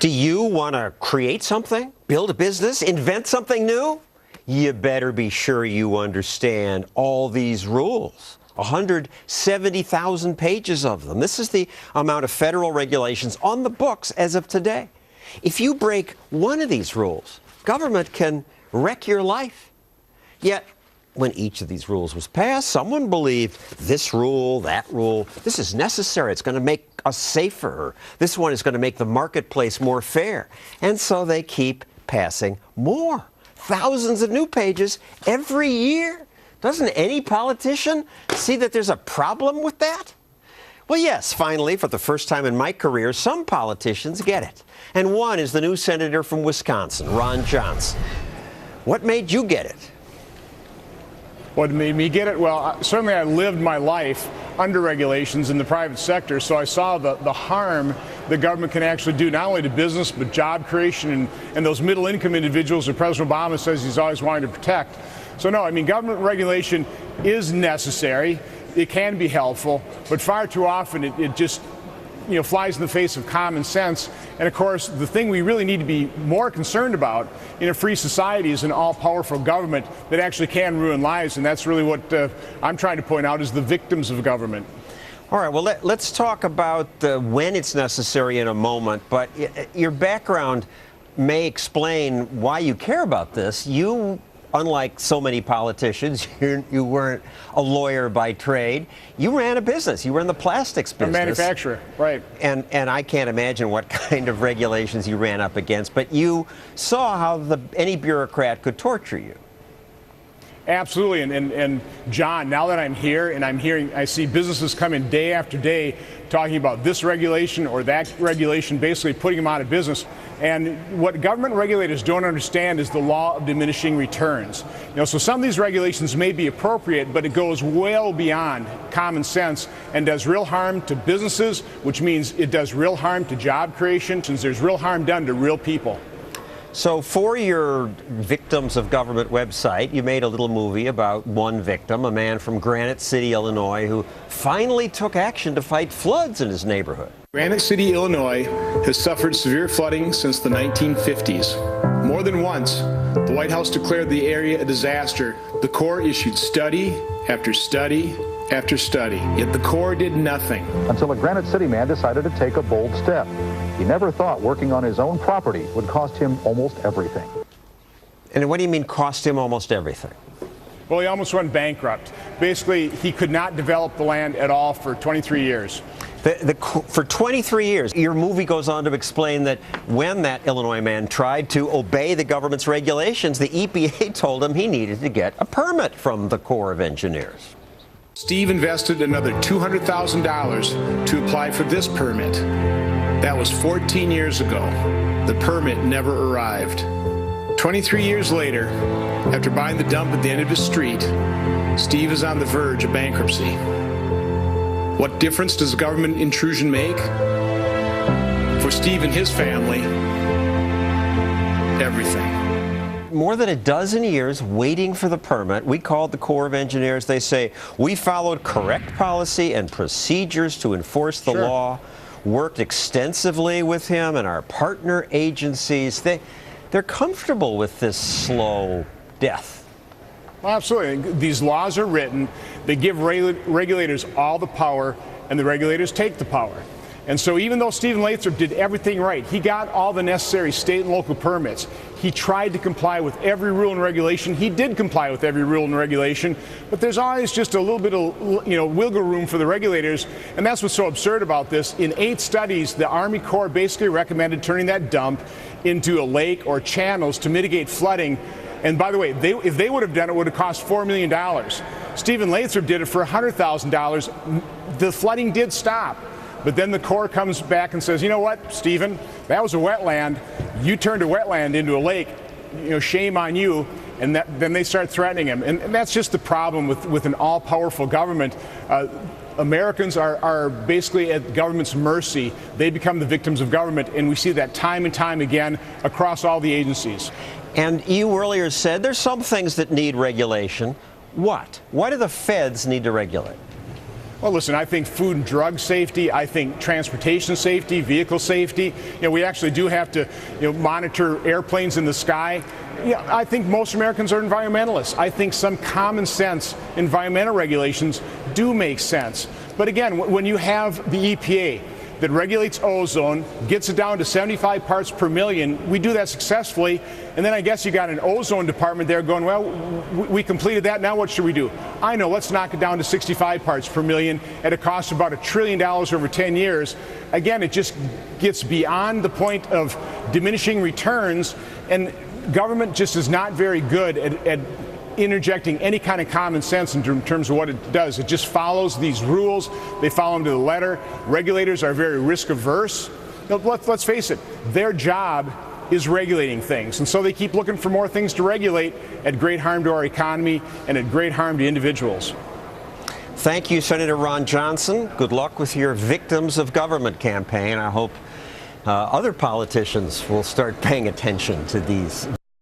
Do you want to create something, build a business, invent something new? You better be sure you understand all these rules. 170,000 pages of them. This is the amount of federal regulations on the books as of today. If you break one of these rules, government can wreck your life. Yet, when each of these rules was passed, someone believed this rule, that rule, this is necessary. It's going to make us safer. This one is going to make the marketplace more fair. And so they keep passing more. Thousands of new pages every year. Doesn't any politician see that there's a problem with that? Well, yes, finally, for the first time in my career, some politicians get it. And one is the new senator from Wisconsin, Ron Johnson. What made you get it? What made me get it? Well, certainly I lived my life under regulations in the private sector, so I saw the harm the government can actually do, not only to business, but job creation and those middle-income individuals that President Obama says he's always wanting to protect. So no, I mean, government regulation is necessary. It can be helpful, but far too often it just flies in the face of common sense. And of course, the thing we really need to be more concerned about in a free society is an all-powerful government that actually can ruin lives. And that's really what I'm trying to point out is the victims of government. All right, well, let's talk about when it's necessary in a moment. But your background may explain why you care about this. You, unlike so many politicians, you weren't a lawyer by trade. You ran a business. You were in the plastics business. A manufacturer, right. And I can't imagine what kind of regulations you ran up against, but you saw how any bureaucrat could torture you. Absolutely, and John, now that I'm here and I see businesses come in day after day talking about this regulation or that regulation, basically putting them out of business. And what government regulators don't understand is the law of diminishing returns. So some of these regulations may be appropriate, but it goes well beyond common sense and does real harm to businesses, which means it does real harm to job creation, since there's real harm done to real people. So for your Victims of Government website, you made a little movie about one victim, a man from Granite City, Illinois, who finally took action to fight floods in his neighborhood. Granite City, Illinois has suffered severe flooding since the 1950s. More than once, the White House declared the area a disaster. The Corps issued study after study after study, yet the Corps did nothing. Until a Granite City man decided to take a bold step. He never thought working on his own property would cost him almost everything. And what do you mean cost him almost everything? Well, he almost went bankrupt. Basically, he could not develop the land at all for 23 years. For 23 years, your movie goes on to explain that when that Illinois man tried to obey the government's regulations, the EPA told him he needed to get a permit from the Corps of Engineers. Steve invested another $200,000 to apply for this permit. That was 14 years ago. The permit never arrived. 23 years later, after buying the dump at the end of his street, Steve is on the verge of bankruptcy. What difference does government intrusion make? For Steve and his family, everything. More than a dozen years waiting for the permit, we called the Corps of Engineers. They say, we followed correct policy and procedures to enforce the law, worked extensively with him and our partner agencies. They're comfortable with this slow death. Well, absolutely. These laws are written. They give regulators all the power, and the regulators take the power. And so even though Stephen Lathrop did everything right, he got all the necessary state and local permits. He tried to comply with every rule and regulation. He did comply with every rule and regulation, but there's always just a little bit of wiggle room for the regulators, and that's what's so absurd about this. In 8 studies, the Army Corps basically recommended turning that dump into a lake or channels to mitigate flooding. And by the way, if they would have done it, it would have cost $4 million. Stephen Lathrop did it for $100,000. The flooding did stop. But then the Corps comes back and says, you know what, Stephen, that was a wetland. You turned a wetland into a lake. Shame on you. And then they start threatening him. And that's just the problem with an all-powerful government. Americans are basically at government's mercy. They become the victims of government, and we see that time and time again across all the agencies. And you earlier said there's some things that need regulation. What? Why do the feds need to regulate? Well, listen, I think food and drug safety, I think transportation safety, vehicle safety. We actually do have to monitor airplanes in the sky. I think most Americans are environmentalists. I think some common sense environmental regulations do make sense. But again, when you have the EPA that regulates ozone, gets it down to 75 parts per million, we do that successfully, and then I guess you got an ozone department there going, well, we completed that, now what should we do? I know, let's knock it down to 65 parts per million at a cost of about $1 trillion over 10 years. Again, it just gets beyond the point of diminishing returns, and government just is not very good at interjecting any kind of common sense in terms of what it does. It just follows these rules. They follow them to the letter. Regulators are very risk averse. Let's face it, their job is regulating things. And so they keep looking for more things to regulate at great harm to our economy and at great harm to individuals. Thank you, Senator Ron Johnson. Good luck with your Victims of Government campaign. I hope other politicians will start paying attention to these